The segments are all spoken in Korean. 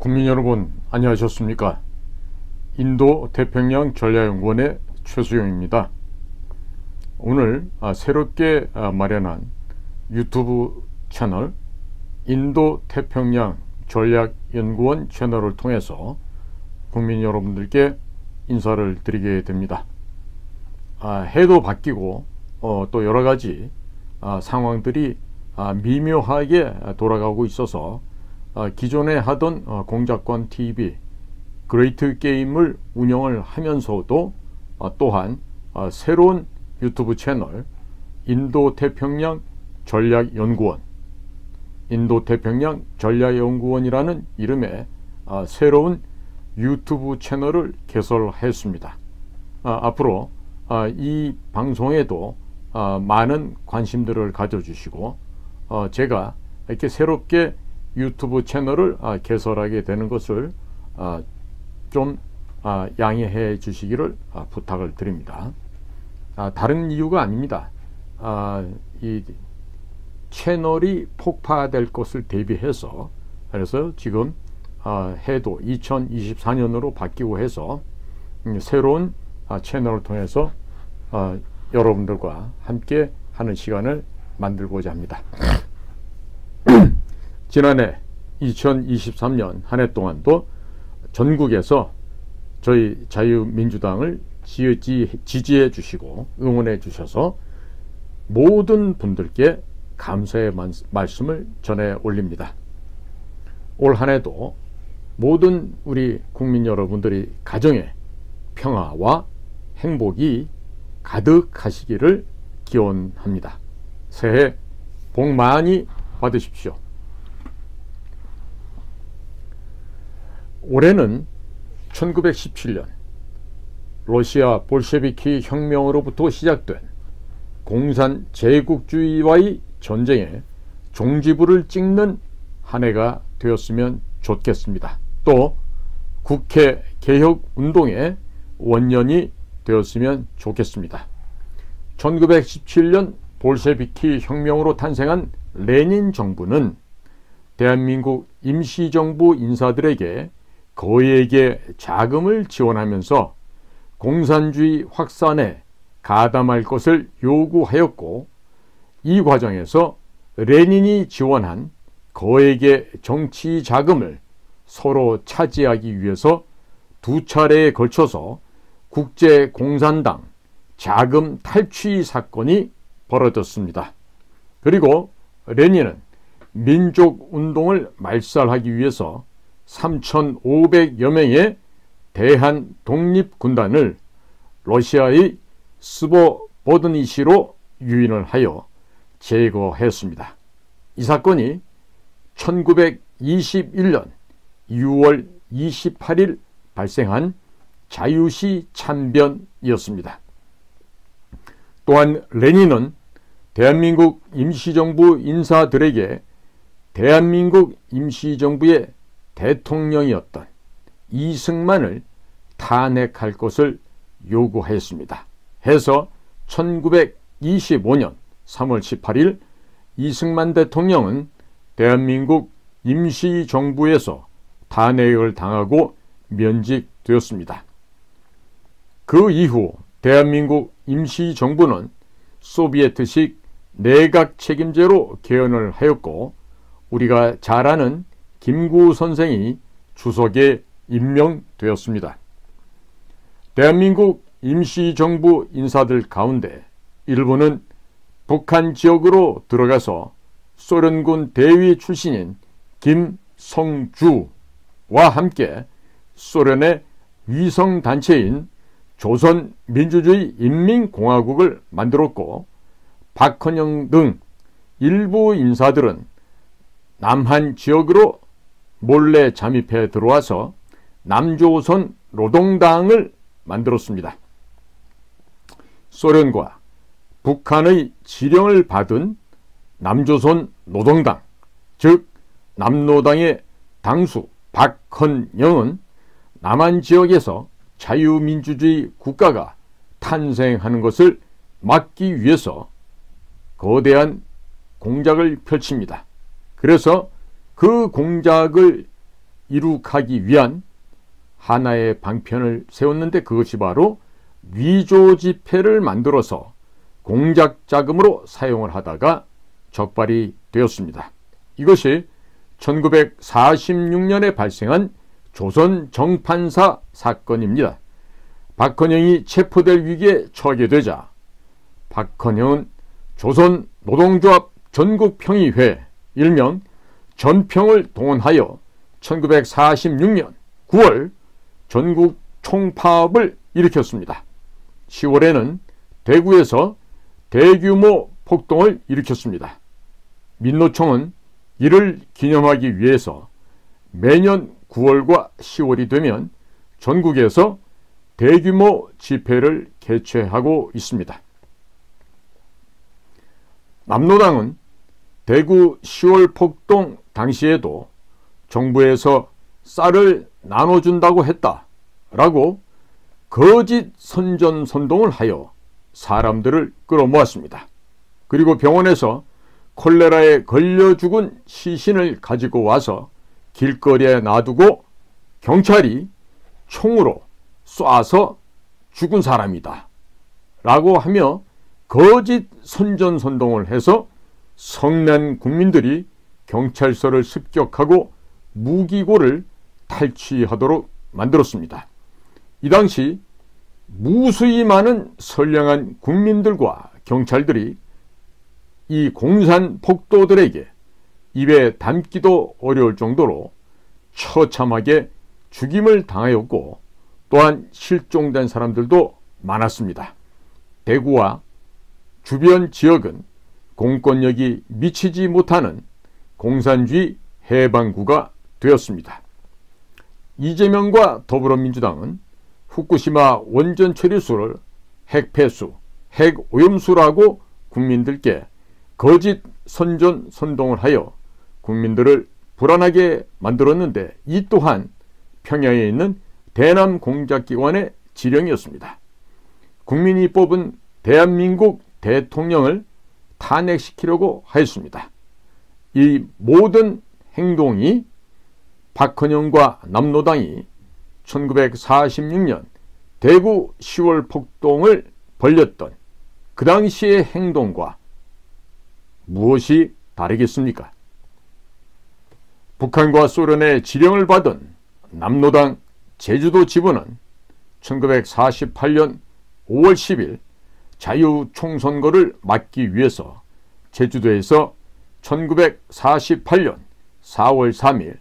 국민 여러분, 안녕하셨습니까? 인도 태평양 전략연구원의 최수용입니다. 오늘 새롭게 마련한 유튜브 채널 인도 태평양 전략연구원 채널을 통해서 국민 여러분들께 인사를 드리게 됩니다. 해도 바뀌고 또 여러가지 상황들이 미묘하게 돌아가고 있어서 기존에 하던 공작권 TV 그레이트 게임을 운영을 하면서도 또한 새로운 유튜브 채널 인도태평양 전략연구원 인도태평양 전략연구원이라는 이름의 새로운 유튜브 채널을 개설했습니다. 앞으로 이 방송에도 많은 관심들을 가져주시고 제가 이렇게 새롭게 유튜브 채널을 개설하게 되는 것을 좀 양해해 주시기를 부탁을 드립니다. 다른 이유가 아닙니다. 이 채널이 폭파될 것을 대비해서 그래서 지금 해도 2024년으로 바뀌고 해서 새로운 채널을 통해서 여러분들과 함께 하는 시간을 만들고자 합니다. 지난해 2023년 한 해 동안도 전국에서 저희 자유민주당을 지지해 주시고 응원해 주셔서 모든 분들께 감사의 말씀을 전해 올립니다. 올 한 해도 모든 우리 국민 여러분들이 가정에 평화와 행복이 가득하시기를 기원합니다. 새해 복 많이 받으십시오. 올해는 1917년 러시아 볼셰비키 혁명으로부터 시작된 공산 제국주의와의 전쟁에 종지부를 찍는 한 해가 되었으면 좋겠습니다. 또 국회 개혁 운동의 원년이 되었으면 좋겠습니다. 1917년 볼셰비키 혁명으로 탄생한 레닌 정부는 대한민국 임시정부 인사들에게 거액의 자금을 지원하면서 공산주의 확산에 가담할 것을 요구하였고, 이 과정에서 레닌이 지원한 거액의 정치 자금을 서로 차지하기 위해서 두 차례에 걸쳐서 국제공산당 자금 탈취 사건이 벌어졌습니다. 그리고 레닌은 민족운동을 말살하기 위해서 3,500여 명의 대한 독립군단을 러시아의 스보보드니시로 유인을 하여 제거했습니다. 이 사건이 1921년 6월 28일 발생한 자유시 참변이었습니다. 또한 레닌은 대한민국 임시정부 인사들에게 대한민국 임시정부의 대통령이었던 이승만을 탄핵할 것을 요구하였습니다. 해서 1925년 3월 18일 이승만 대통령은 대한민국 임시정부에서 탄핵을 당하고 면직되었습니다. 그 이후 대한민국 임시정부는 소비에트식 내각 책임제로 개헌을 하였고, 우리가 잘 아는 김구 선생이 주석에 임명되었습니다. 대한민국 임시정부 인사들 가운데 일부는 북한 지역으로 들어가서 소련군 대위 출신인 김성주와 함께 소련의 위성단체인 조선민주주의 인민공화국을 만들었고, 박헌영 등 일부 인사들은 남한 지역으로 몰래 잠입해 들어와서 남조선 노동당을 만들었습니다. 소련과 북한의 지령을 받은 남조선 노동당, 즉 남노당의 당수 박헌영은 남한 지역에서 자유민주주의 국가가 탄생하는 것을 막기 위해서 거대한 공작을 펼칩니다. 그래서 그 공작을 이룩하기 위한 하나의 방편을 세웠는데, 그것이 바로 위조 지폐를 만들어서 공작 자금으로 사용을 하다가 적발이 되었습니다. 이것이 1946년에 발생한 조선 정판사 사건입니다. 박헌영이 체포될 위기에 처하게 되자 박헌영은 조선 노동조합 전국평의회, 일명 전평을 동원하여 1946년 9월 전국 총파업을 일으켰습니다. 10월에는 대구에서 대규모 폭동을 일으켰습니다. 민노총은 이를 기념하기 위해서 매년 9월과 10월이 되면 전국에서 대규모 집회를 개최하고 있습니다. 남노당은 대구 10월 폭동 당시에도 정부에서 쌀을 나눠준다고 했다라고 거짓 선전선동을 하여 사람들을 끌어모았습니다. 그리고 병원에서 콜레라에 걸려 죽은 시신을 가지고 와서 길거리에 놔두고 경찰이 총으로 쏴서 죽은 사람이다 라고 하며 거짓 선전선동을 해서 성난 국민들이 경찰서를 습격하고 무기고를 탈취하도록 만들었습니다. 이 당시 무수히 많은 선량한 국민들과 경찰들이 이 공산 폭도들에게 입에 담기도 어려울 정도로 처참하게 죽임을 당하였고, 또한 실종된 사람들도 많았습니다. 대구와 주변 지역은 공권력이 미치지 못하는 공산주의 해방구가 되었습니다. 이재명과 더불어민주당은 후쿠시마 원전 처리수를 핵폐수, 핵오염수라고 국민들께 거짓 선전선동을 하여 국민들을 불안하게 만들었는데, 이 또한 평양에 있는 대남 공작기관의 지령이었습니다. 국민이 뽑은 대한민국 대통령을 탄핵시키려고 하였습니다. 이 모든 행동이 박헌영과 남노당이 1946년 대구 10월 폭동을 벌였던 그 당시의 행동과 무엇이 다르겠습니까? 북한과 소련의 지령을 받은 남노당 제주도 지부는 1948년 5월 10일 자유총선거를 막기 위해서 제주도에서 1948년 4월 3일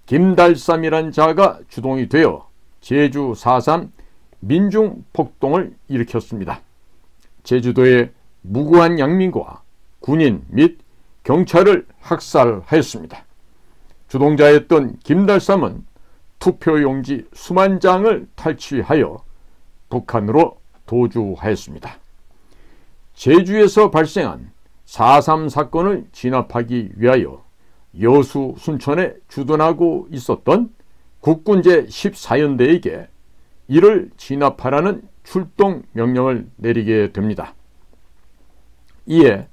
김달삼이란 자가 주동이 되어 제주 4.3 민중폭동을 일으켰습니다. 제주도의 무고한 양민과 군인 및 경찰을 학살하였습니다. 주동자였던 김달삼은 투표용지 수만 장을 탈취하여 북한으로 도주하였습니다. 제주에서 발생한 4.3 사건을 진압하기 위하여 여수 순천에 주둔하고 있었던 국군 제14연대에게 이를 진압하라는 출동 명령을 내리게 됩니다. 이에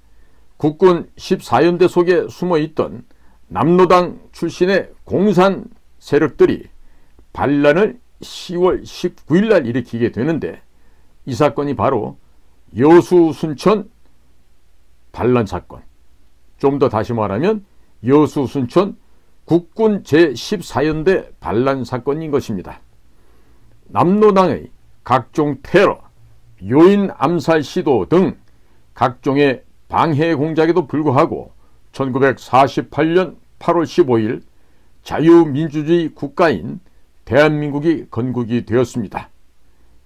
국군 14연대 속에 숨어있던 남노당 출신의 공산 세력들이 반란을 10월 19일 날 일으키게 되는데, 이 사건이 바로 여수 순천 반란 사건, 좀 더 다시 말하면 여수 순천 국군 제14연대 반란 사건인 것입니다. 남노당의 각종 테러, 요인 암살 시도 등 각종의 방해 공작에도 불구하고 1948년 8월 15일 자유민주주의 국가인 대한민국이 건국이 되었습니다.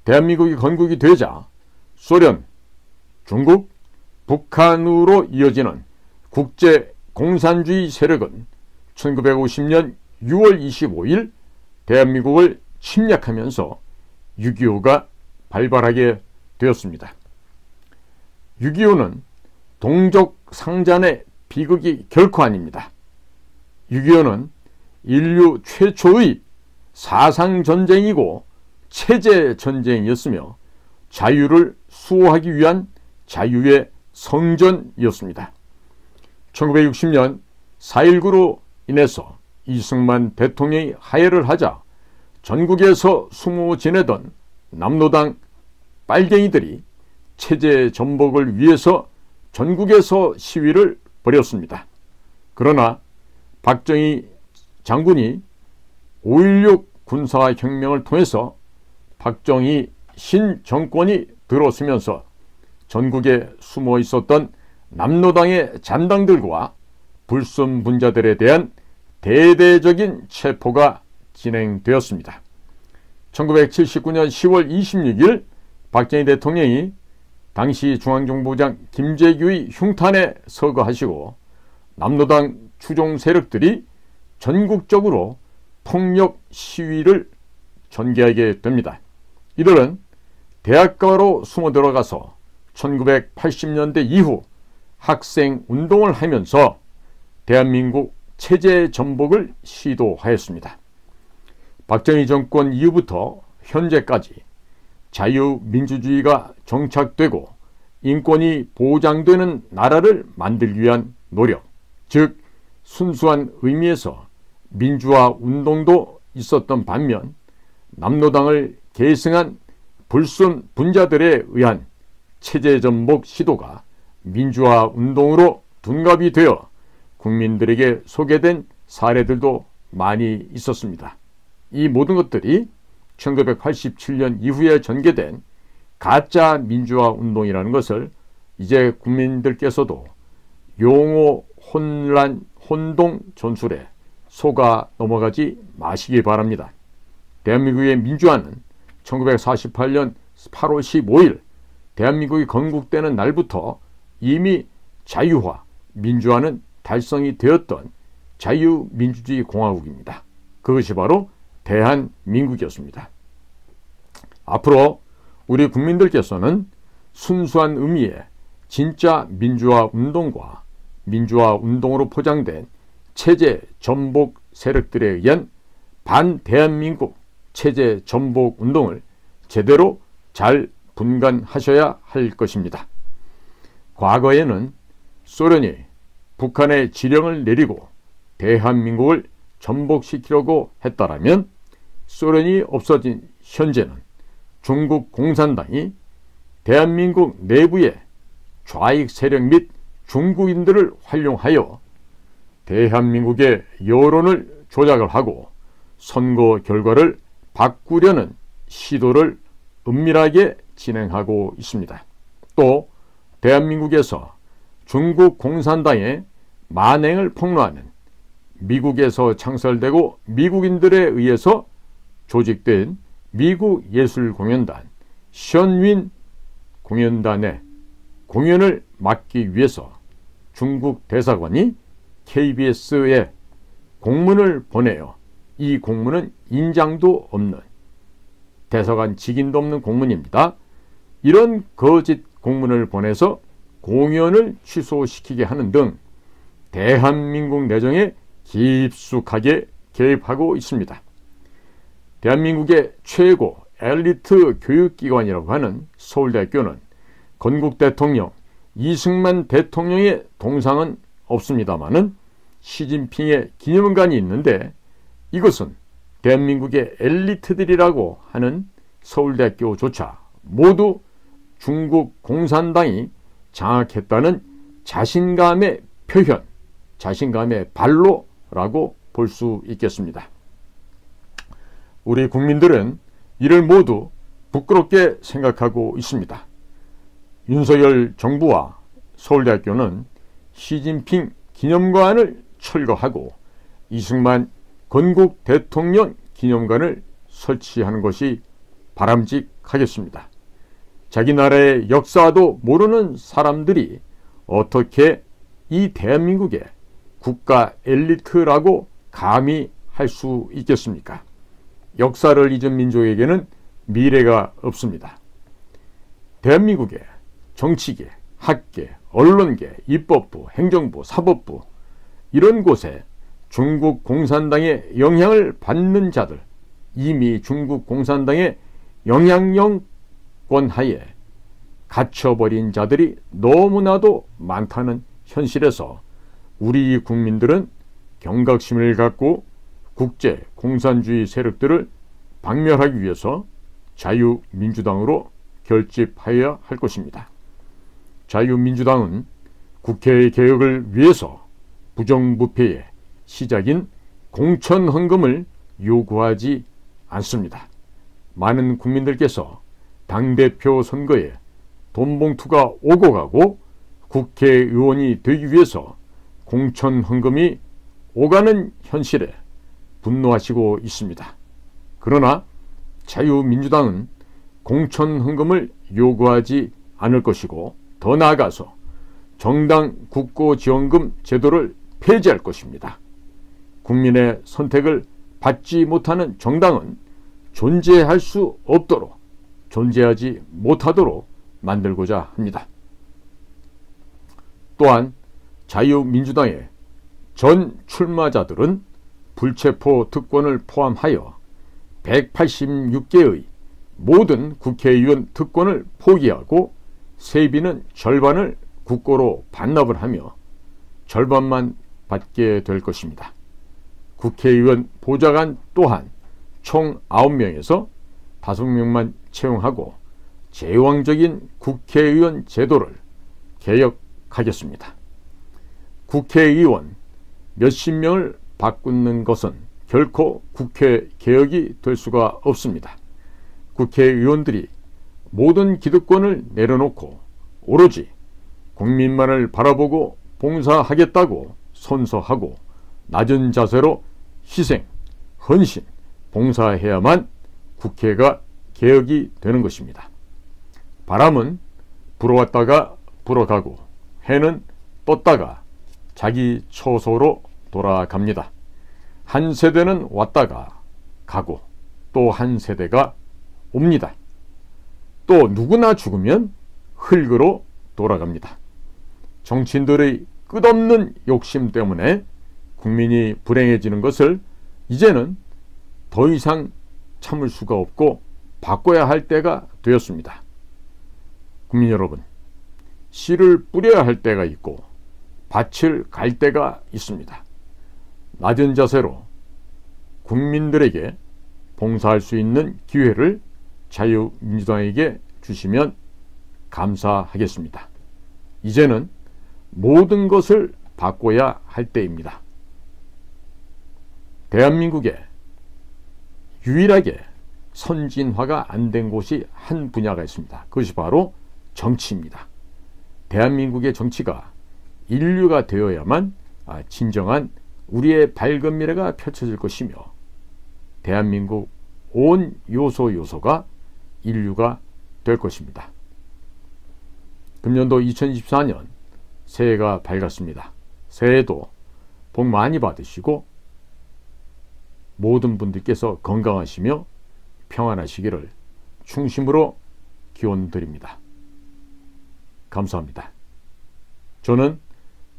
대한민국이 건국이 되자 소련, 중국, 북한으로 이어지는 국제 공산주의 세력은 1950년 6월 25일 대한민국을 침략하면서 6.25가 발발하게 되었습니다. 6.25는 동족 상잔의 비극이 결코 아닙니다. 6.25는 인류 최초의 사상전쟁이고 체제전쟁이었으며 자유를 수호하기 위한 자유의 성전이었습니다. 1960년 4.19로 인해서 이승만 대통령이 하야를 하자 전국에서 숨어 지내던 남로당 빨갱이들이 체제 전복을 위해서 전국에서 시위를 벌였습니다. 그러나 박정희 장군이 5.16 군사혁명을 통해서 박정희 신정권이 들어서면서 전국에 숨어 있었던 남로당의 잔당들과 불순분자들에 대한 대대적인 체포가 진행되었습니다. 1979년 10월 26일 박정희 대통령이 당시 중앙정보부장 김재규의 흉탄에 서거하시고 남로당 추종 세력들이 전국적으로 폭력 시위를 전개하게 됩니다. 이들은 대학가로 숨어 들어가서 1980년대 이후 학생 운동을 하면서 대한민국 체제 전복을 시도하였습니다. 박정희 정권 이후부터 현재까지 자유민주주의가 정착되고 인권이 보장되는 나라를 만들기 위한 노력, 즉 순수한 의미에서 민주화 운동도 있었던 반면 남로당을 계승한 불순 분자들에 의한 체제 전복 시도가 민주화 운동으로 둔갑이 되어 국민들에게 소개된 사례들도 많이 있었습니다. 이 모든 것들이 1987년 이후에 전개된 가짜 민주화 운동이라는 것을 이제 국민들께서도 용어 혼란, 혼동 전술에 속아 넘어가지 마시기 바랍니다. 대한민국의 민주화는 1948년 8월 15일 대한민국이 건국되는 날부터 이미 자유화, 민주화는 달성이 되었던 자유민주주의 공화국입니다. 그것이 바로 대한민국이었습니다. 앞으로 우리 국민들께서는 순수한 의미의 진짜 민주화 운동과 민주화 운동으로 포장된 체제 전복 세력들에 의한 반대한민국 체제 전복 운동을 제대로 잘 분간하셔야 할 것입니다. 과거에는 소련이 북한에 지령을 내리고 대한민국을 전복시키려고 했다라면 소련이 없어진 현재는 중국 공산당이 대한민국 내부의 좌익 세력 및 중국인들을 활용하여 대한민국의 여론을 조작을 하고 선거 결과를 바꾸려는 시도를 은밀하게 진행하고 있습니다. 또 대한민국에서 중국 공산당의 만행을 폭로하는 미국에서 창설되고 미국인들에 의해서 조직된 미국 예술공연단 션윈 공연단의 공연을 막기 위해서 중국 대사관이 KBS에 공문을 보내요. 이 공문은 인장도 없는 대사관 직인도 없는 공문입니다. 이런 거짓 공문을 보내서 공연을 취소시키게 하는 등 대한민국 내정에 깊숙하게 개입하고 있습니다. 대한민국의 최고 엘리트 교육기관이라고 하는 서울대학교는 건국 대통령 이승만 대통령의 동상은 없습니다마는 시진핑의 기념관이 있는데 이것은 대한민국의 엘리트들이라고 하는 서울대학교조차 모두 중국 공산당이 장악했다는 자신감의 표현, 자신감의 발로라고 볼 수 있겠습니다. 우리 국민들은 이를 모두 부끄럽게 생각하고 있습니다. 윤석열 정부와 서울대학교는 시진핑 기념관을 철거하고 이승만 건국 대통령 기념관을 설치하는 것이 바람직하겠습니다. 자기 나라의 역사도 모르는 사람들이 어떻게 이 대한민국의 국가 엘리트라고 감히 할 수 있겠습니까? 역사를 잊은 민족에게는 미래가 없습니다. 대한민국의 정치계, 학계, 언론계, 입법부, 행정부, 사법부 이런 곳에 중국 공산당의 영향을 받는 자들, 이미 중국 공산당의 영향력권 하에 갇혀버린 자들이 너무나도 많다는 현실에서 우리 국민들은 경각심을 갖고 국제 공산주의 세력들을 박멸하기 위해서 자유민주당으로 결집하여야 할 것입니다. 자유민주당은 국회 개혁을 위해서 부정부패의 시작인 공천헌금을 요구하지 않습니다. 많은 국민들께서 당대표 선거에 돈봉투가 오고 가고 국회의원이 되기 위해서 공천헌금이 오가는 현실에 분노하시고 있습니다. 그러나 자유민주당은 공천헌금을 요구하지 않을 것이고, 더 나아가서 정당 국고지원금 제도를 폐지할 것입니다. 국민의 선택을 받지 못하는 정당은 존재할 수 없도록, 존재하지 못하도록 만들고자 합니다. 또한 자유민주당의 전 출마자들은 불체포 특권을 포함하여 186개의 모든 국회의원 특권을 포기하고 세비는 절반을 국고로 반납을 하며 절반만 받게 될 것입니다. 국회의원 보좌관 또한 총 9명에서 5명만 채용하고 제왕적인 국회의원 제도를 개혁하겠습니다. 국회의원 몇십 명을 바꾸는 것은 결코 국회 개혁이 될 수가 없습니다. 국회의원들이 모든 기득권을 내려놓고 오로지 국민만을 바라보고 봉사하겠다고 선서하고 낮은 자세로 희생, 헌신, 봉사해야만 국회가 개혁이 되는 것입니다. 바람은 불어왔다가 불어가고 해는 떴다가 자기 처소로 돌아갑니다. 한 세대는 왔다가 가고 또 한 세대가 옵니다. 또 누구나 죽으면 흙으로 돌아갑니다. 정치인들의 끝없는 욕심 때문에 국민이 불행해지는 것을 이제는 더 이상 참을 수가 없고 바꿔야 할 때가 되었습니다. 국민 여러분, 씨를 뿌려야 할 때가 있고 밭을 갈 때가 있습니다. 낮은 자세로 국민들에게 봉사할 수 있는 기회를 자유민주당에게 주시면 감사하겠습니다. 이제는 모든 것을 바꿔야 할 때입니다. 대한민국에 유일하게 선진화가 안 된 곳이 한 분야가 있습니다. 그것이 바로 정치입니다. 대한민국의 정치가 인류가 되어야만 진정한 우리의 밝은 미래가 펼쳐질 것이며 대한민국 온 요소가 인류가 될 것입니다. 금년도 2024년 새해가 밝았습니다. 새해도 복 많이 받으시고 모든 분들께서 건강하시며 평안하시기를 충심으로 기원드립니다. 감사합니다. 저는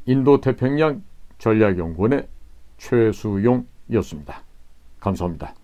인도태평양 전략연구원의 최수용이었습니다. 감사합니다.